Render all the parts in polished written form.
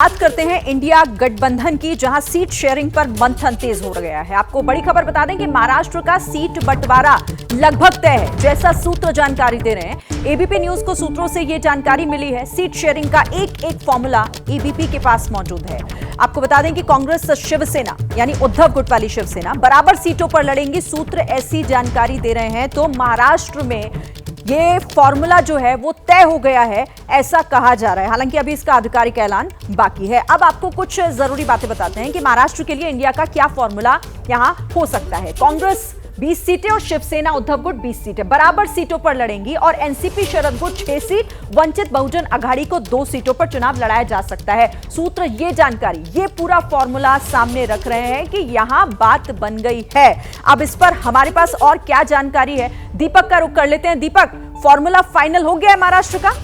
बात करते हैं इंडिया गठबंधन की, जहां सीट शेयरिंग पर मंथन तेज हो गया है। आपको बड़ी खबर बता दें कि महाराष्ट्र का सीट बंटवारा लगभग तय है, जैसा सूत्र जानकारी दे रहे हैं। एबीपी न्यूज को सूत्रों से यह जानकारी मिली है। सीट शेयरिंग का एक फॉर्मूला एबीपी के पास मौजूद है। आपको बता दें कि कांग्रेस शिवसेना यानी उद्धव गुट वाली शिवसेना बराबर सीटों पर लड़ेंगी। सूत्र ऐसी जानकारी दे रहे हैं। तो महाराष्ट्र में ये फॉर्मूला जो है वो तय हो गया है, ऐसा कहा जा रहा है। हालांकि अभी इसका आधिकारिक ऐलान बाकी है। अब आपको कुछ जरूरी बातें बताते हैं कि महाराष्ट्र के लिए इंडिया का क्या फॉर्मूला यहां हो सकता है। कांग्रेस 20 सीटें और शिवसेना उद्धव गुट 20 सीटें बराबर सीटों पर लड़ेंगी और एनसीपी शरद गुट 6 सीट, वंचित बहुजन अघाड़ी को 2 सीटों पर चुनाव लड़ाया जा सकता है। सूत्र ये जानकारी, ये पूरा फॉर्मूला सामने रख रहे हैं कि यहां बात बन गई है। अब इस पर हमारे पास और क्या जानकारी है, दीपक का रुख कर लेते हैं। दीपक, फॉर्मूला फाइनल हो गया है महाराष्ट्र का?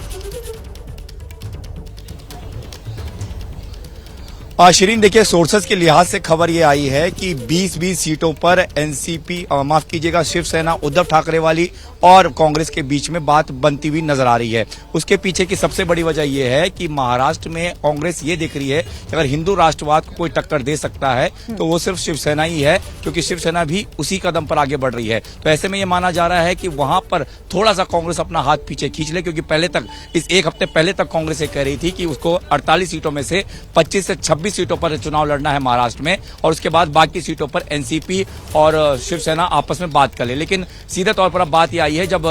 शिरीन, देखिए, सोर्सेस के लिहाज से खबर ये आई है कि 20-20 सीटों पर एनसीपी माफ कीजिएगा शिवसेना उद्धव ठाकरे वाली और कांग्रेस के बीच में बात बनती हुई नजर आ रही है। उसके पीछे की सबसे बड़ी वजह यह है कि महाराष्ट्र में कांग्रेस ये देख रही है कि अगर हिंदू राष्ट्रवाद को कोई टक्कर दे सकता है तो वो सिर्फ शिवसेना ही है, क्योंकि शिवसेना भी उसी कदम पर आगे बढ़ रही है। तो ऐसे में ये माना जा रहा है कि वहां पर थोड़ा सा कांग्रेस अपना हाथ पीछे खींच ले, क्योंकि पहले तक इस एक हफ्ते पहले तक कांग्रेस ये कह रही थी कि उसको 48 सीटों में से 25 से 26 सीटों पर चुनाव लड़ना है महाराष्ट्र में, और उसके बाद बाकी सीटों पर एनसीपी और शिवसेना आपस में बात कर ले। लेकिन सीधे तौर पर अब बात यह आई है, जब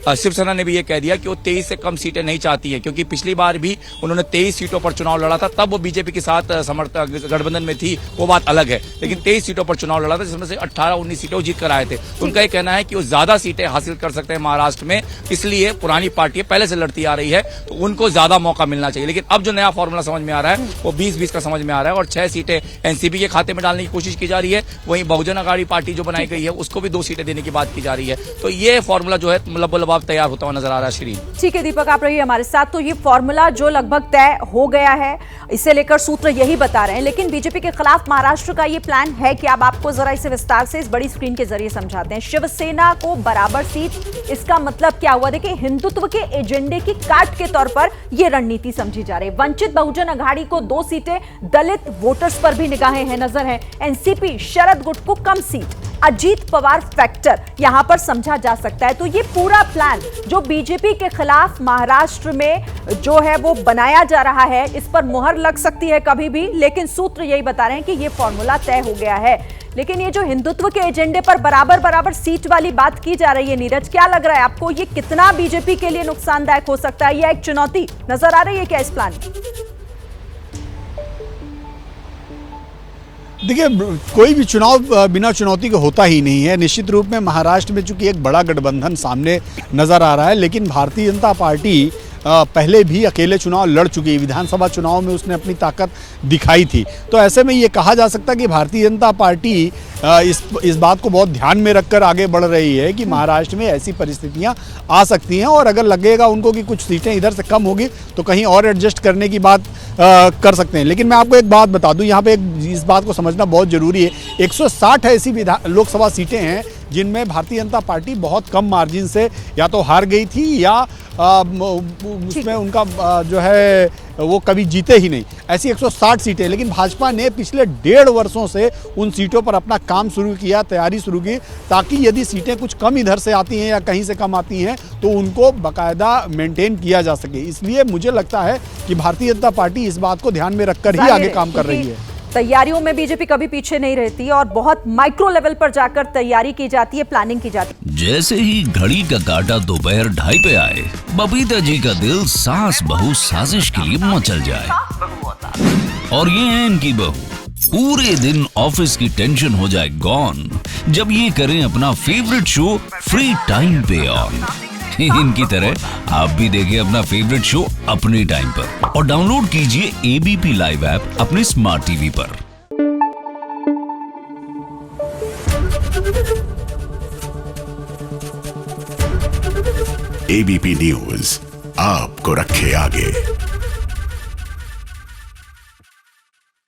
शिवसेना ने भी ये कह दिया कि वो 23 से कम सीटें नहीं चाहती है, क्योंकि पिछली बार भी उन्होंने 23 सीटों पर चुनाव लड़ा था, तब वो बीजेपी के साथ गठबंधन में थी, वो बात अलग है। लेकिन 23 सीटों पर चुनाव लड़ा था, जिसमें से 18-19 सीटें जीत कर आए थे। उनका ये कहना है कि वो ज्यादा सीटें हासिल कर सकते हैं महाराष्ट्र में, इसलिए पुरानी पार्टी पहले से लड़ती आ रही है तो उनको ज्यादा मौका मिलना चाहिए। लेकिन अब जो नया फॉर्मूला समझ में आ रहा है वो 20-20 का समझ में आ रहा है, और 6 सीटें एनसीपी के खाते में डालने की कोशिश की जा रही है। वहीं बहुजन अघाड़ी पार्टी जो बनाई गई है उसको भी 2 सीटें देने की बात की जा रही है। तो ये फॉर्मूला जो है मतलब तैयार होता हुआ नजर आ रहा है। श्री ठीक है दीपक, आप रहिए हमारे साथ। तो ये फॉर्मूला जो लगभग तय हो गया है, इसे लेकर सूत्र यही बता रहे हैं। लेकिन बीजेपी के खिलाफ महाराष्ट्र का ये प्लान है कि अब आपको जरा इसे विस्तार से इस बड़ी स्क्रीन के जरिए समझाते हैं। शिवसेना को बराबर सीट, इसका मतलब क्या हुआ? देखिए, हिंदुत्व के एजेंडे की काट के तौर पर यह रणनीति समझी जा रही है। वंचित बहुजन अघाड़ी को 2 सीटें, दलित वोटर्स पर भी निगाहें हैं, नजर है। एनसीपी शरद गुट को कम सीट, अजीत पवार फैक्टर यहां पर समझा जा सकता है। तो ये पूरा प्लान जो बीजेपी के खिलाफ महाराष्ट्र में जो है वो बनाया जा रहा है, इस पर मुहर लग सकती है कभी भी। लेकिन सूत्र यही बता रहे हैं कि ये फॉर्मूला तय हो गया है। लेकिन ये जो हिंदुत्व के एजेंडे पर बराबर सीट वाली बात की जा रही है, नीरज, क्या लग रहा है आपको? ये कितना बीजेपी के लिए नुकसानदायक हो सकता है? यह एक चुनौती नजर आ रही है क्या इस प्लान में? देखिए, कोई भी चुनाव बिना चुनौती के होता ही नहीं है। निश्चित रूप में महाराष्ट्र में चूंकि एक बड़ा गठबंधन सामने नजर आ रहा है, लेकिन भारतीय जनता पार्टी पहले भी अकेले चुनाव लड़ चुकी है। विधानसभा चुनाव में उसने अपनी ताकत दिखाई थी। तो ऐसे में ये कहा जा सकता है कि भारतीय जनता पार्टी इस बात को बहुत ध्यान में रखकर आगे बढ़ रही है कि महाराष्ट्र में ऐसी परिस्थितियां आ सकती हैं, और अगर लगेगा उनको कि कुछ सीटें इधर से कम होगी तो कहीं और एडजस्ट करने की बात कर सकते हैं। लेकिन मैं आपको एक बात बता दूं, यहाँ पे इस बात को समझना बहुत जरूरी है। 160 ऐसी लोकसभा सीटें हैं जिनमें भारतीय जनता पार्टी बहुत कम मार्जिन से या तो हार गई थी या उसमें उनका जो है वो कभी जीते ही नहीं। ऐसी 160 सीटें, लेकिन भाजपा ने पिछले 1.5 वर्षों से उन सीटों पर अपना काम शुरू किया, तैयारी शुरू की, ताकि यदि सीटें कुछ कम इधर से आती हैं या कहीं से कम आती हैं तो उनको बाकायदा मेंटेन किया जा सके। इसलिए मुझे लगता है कि भारतीय जनता पार्टी इस बात को ध्यान में रखकर ही आगे काम कर रही है। तैयारियों में बीजेपी कभी पीछे नहीं रहती और बहुत माइक्रो लेवल पर जाकर तैयारी की जाती है, प्लानिंग की जाती है। जैसे ही घड़ी का काटा दोपहर 2:30 पे आए, बबीता जी का दिल सास बहू साजिश के लिए मचल जाए। और ये है इनकी बहू, पूरे दिन ऑफिस की टेंशन हो जाए गॉन जब ये करें अपना फेवरेट शो फ्री टाइम पे ऑन। इनकी तरह आप भी देखिए अपना फेवरेट शो अपने टाइम पर और डाउनलोड कीजिए एबीपी लाइव ऐप अपने स्मार्ट टीवी पर। एबीपी न्यूज आपको रखे आगे।